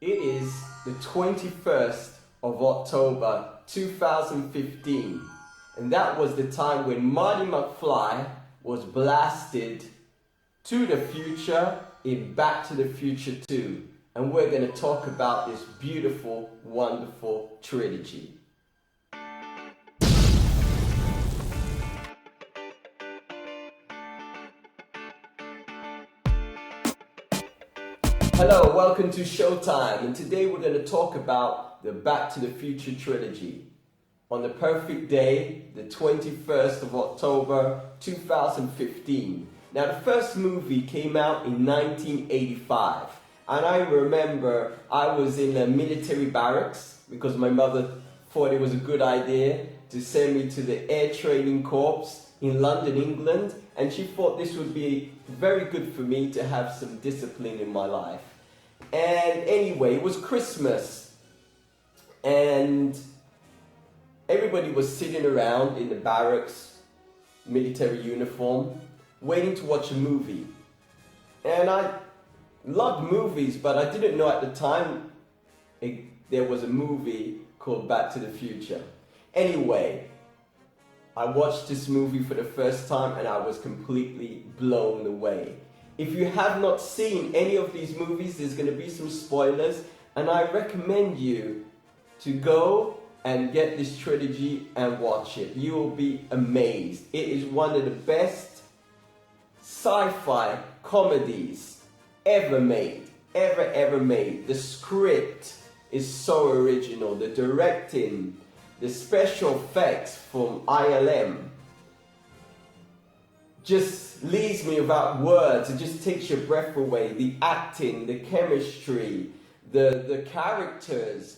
It is the 21st of October 2015, and that was the time when Marty McFly was blasted to the future in Back to the Future 2. And we're going to talk about this beautiful, wonderful trilogy. Hello, welcome to Showtime, and today we're going to talk about the Back to the Future trilogy. On the perfect day, the 21st of October 2015. Now, the first movie came out in 1985, and I remember I was in a military barracks because my mother thought it was a good idea to send me to the Air Training Corps in London, England, and she thought this would be very good for me to have some discipline in my life. And anyway, it was Christmas, and everybody was sitting around in the barracks, military uniform, waiting to watch a movie. And I loved movies, but I didn't know at the time there was a movie called Back to the Future. Anyway, I watched this movie for the first time and I was completely blown away. If you have not seen any of these movies, there's going to be some spoilers, and I recommend you to go and get this trilogy and watch it. You will be amazed. It is one of the best sci-fi comedies ever made. Ever made. The script is so original. The directing, the special effects from ILM just leaves me without words. It just takes your breath away. The acting, the chemistry, the characters,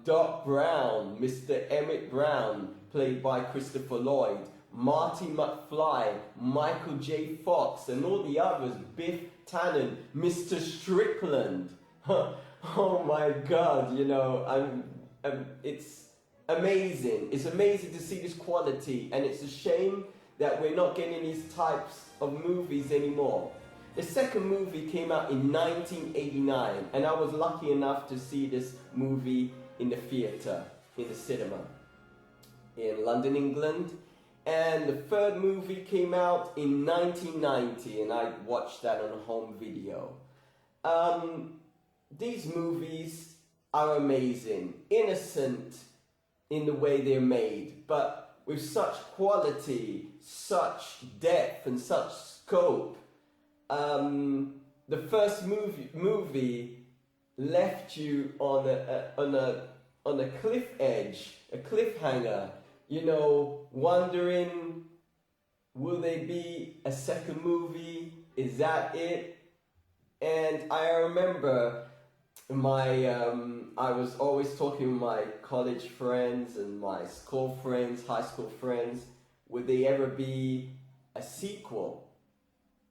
Doc Brown, Mr. Emmett Brown, played by Christopher Lloyd, Marty McFly, Michael J. Fox, and all the others, Biff Tannen, Mr. Strickland. Oh my God, you know, it's amazing. It's amazing to see this quality, and it's a shame that we're not getting these types of movies anymore. The second movie came out in 1989, and I was lucky enough to see this movie in the theatre, in the cinema, in London, England. And the third movie came out in 1990, and I watched that on home video. These movies are amazing, innocent in the way they're made, but with such quality, such depth, and such scope. The first movie left you on a cliff edge, a cliffhanger. You know, wondering, will there be a second movie? Is that it? And I remember I was always talking with my college friends and my school friends, high school friends, would there ever be a sequel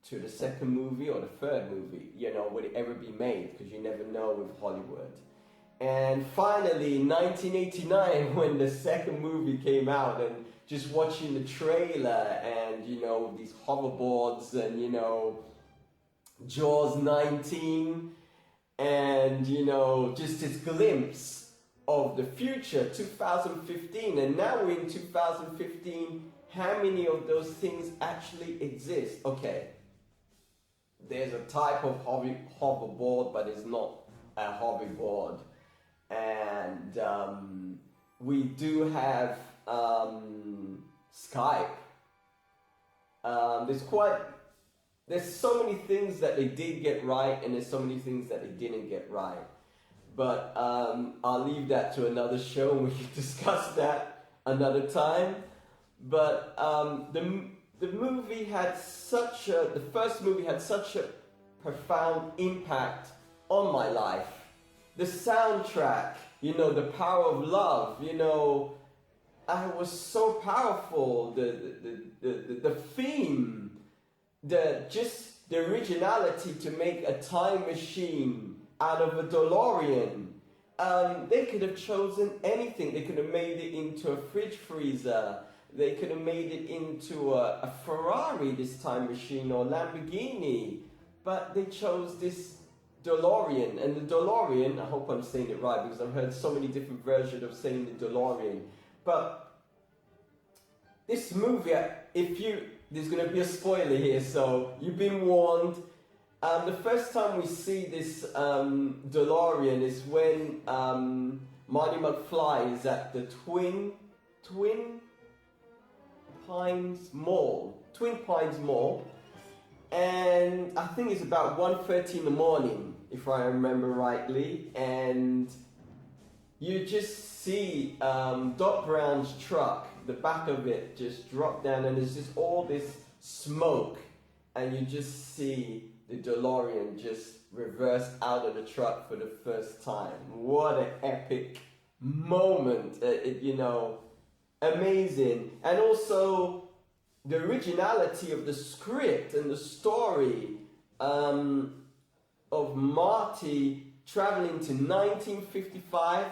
to the second movie or the third movie? You know, would it ever be made? Because you never know with Hollywood. And finally, in 1989, when the second movie came out, and just watching the trailer and, you know, these hoverboards and, you know, Jaws 19, and, you know, just this glimpse of the future, 2015, and now we're in 2015, how many of those things actually exist? Okay, there's a type of hoverboard, but it's not a hoverboard. And we do have Skype. There's so many things that they did get right, and there's so many things that they didn't get right. But I'll leave that to another show, and we can discuss that another time. But the movie had the first movie had such a profound impact on my life. The soundtrack, you know, the power of love, you know, it was so powerful. The theme. Just the originality to make a time machine out of a DeLorean. They could have chosen anything. They could have made it into a fridge freezer. They could have made it into a Ferrari, this time machine, or Lamborghini. But they chose this DeLorean, and the DeLorean, I hope I'm saying it right because I've heard so many different versions of saying the DeLorean, but this movie, there's going to be a spoiler here, so you've been warned. The first time we see this DeLorean is when Marty McFly is at the Twin Pines Mall, and I think it's about 1:30 in the morning, if I remember rightly, and you just see Doc Brown's truck, the back of it just drop down, and there's just all this smoke, and you just see the DeLorean just reverse out of the truck for the first time. What an epic moment, amazing. And also the originality of the script and the story of Marty traveling to 1955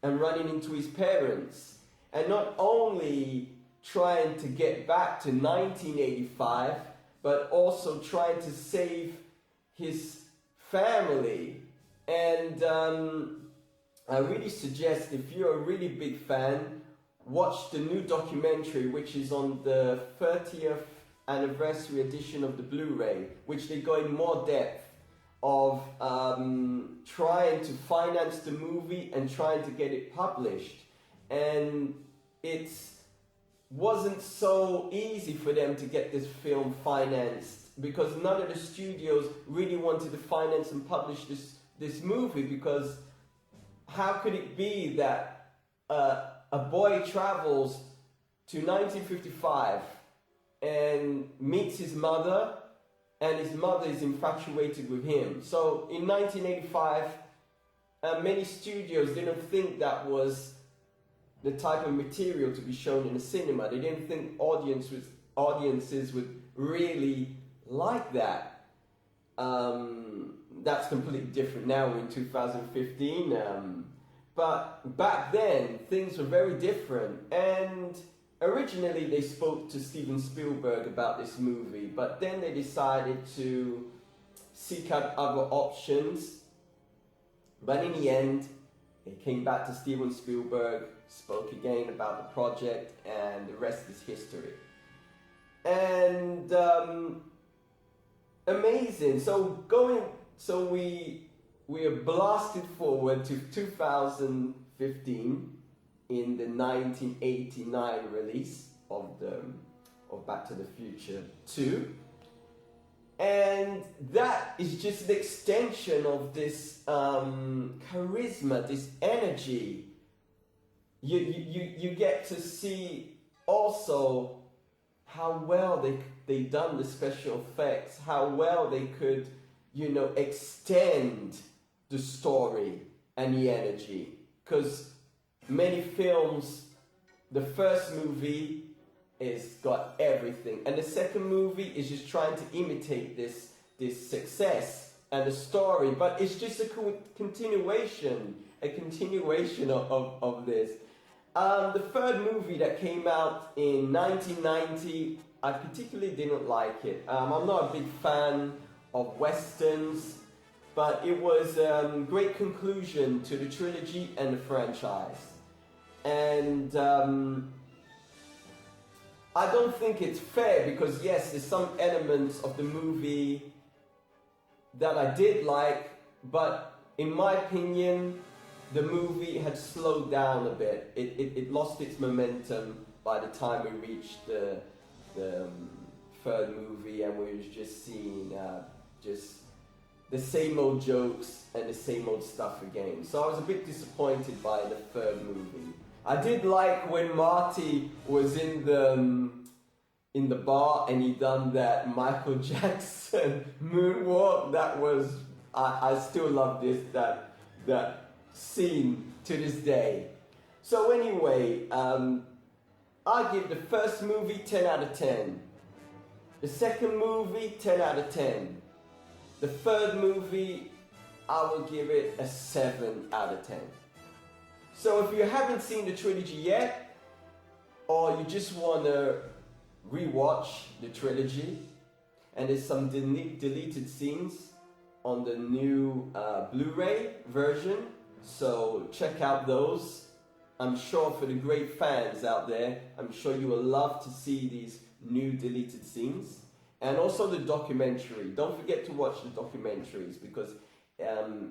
and running into his parents, and not only trying to get back to 1985, but also trying to save his family. And I really suggest, if you're a really big fan, watch the new documentary, which is on the 30th anniversary edition of the Blu-ray, which they go in more depth of trying to finance the movie and trying to get it published. And it wasn't so easy for them to get this film financed, because none of the studios really wanted to finance and publish this movie, because how could it be that a boy travels to 1955 and meets his mother, and his mother is infatuated with him. So in 1985, many studios didn't think that was the type of material to be shown in the cinema. They didn't think audiences would really like that. That's completely different now in 2015. But back then, things were very different. And originally they spoke to Steven Spielberg about this movie, but then they decided to seek out other options. But in the end, they came back to Steven Spielberg, spoke again about the project, and the rest is history. And amazing. So we are blasted forward to 2015 in the 1989 release of Back to the Future 2. And that is just an extension of this charisma, this energy. You get to see also how well they done the special effects, how well they could, extend the story and the energy. Because many films, the first movie is got everything, and the second movie is just trying to imitate this success and the story, but it's just a continuation of this. The third movie that came out in 1990, I particularly didn't like it. I'm not a big fan of westerns, but it was a great conclusion to the trilogy and the franchise. And I don't think it's fair, because yes, there's some elements of the movie that I did like, but in my opinion, the movie had slowed down a bit. It lost its momentum by the time we reached the third movie, and we were just seeing just the same old jokes and the same old stuff again. So I was a bit disappointed by the third movie. I did like when Marty was in the bar and he done that Michael Jackson moonwalk. That was, I still love that scene to this day. So anyway, I give the first movie 10 out of 10. The second movie, 10 out of 10. The third movie, I will give it a 7 out of 10. So if you haven't seen the trilogy yet, or you just want to rewatch the trilogy, and there's some deleted scenes, on the new Blu-ray version, so check out those. I'm sure for the great fans out there, I'm sure you will love to see these new deleted scenes. And also the documentary. Don't forget to watch the documentaries, because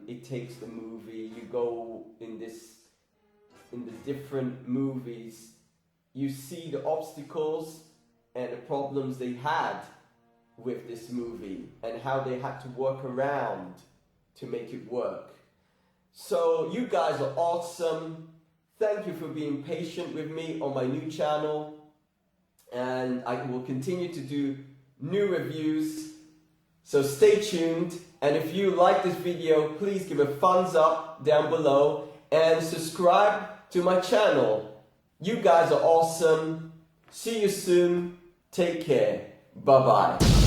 it takes the movie, you go in the different movies, you see the obstacles and the problems they had with this movie and how they had to work around to make it work. So you guys are awesome. Thank you for being patient with me on my new channel, and I will continue to do new reviews, so stay tuned. And if you like this video, please give a thumbs up down below and subscribe to my channel. You guys are awesome. See you soon. Take care. Bye bye.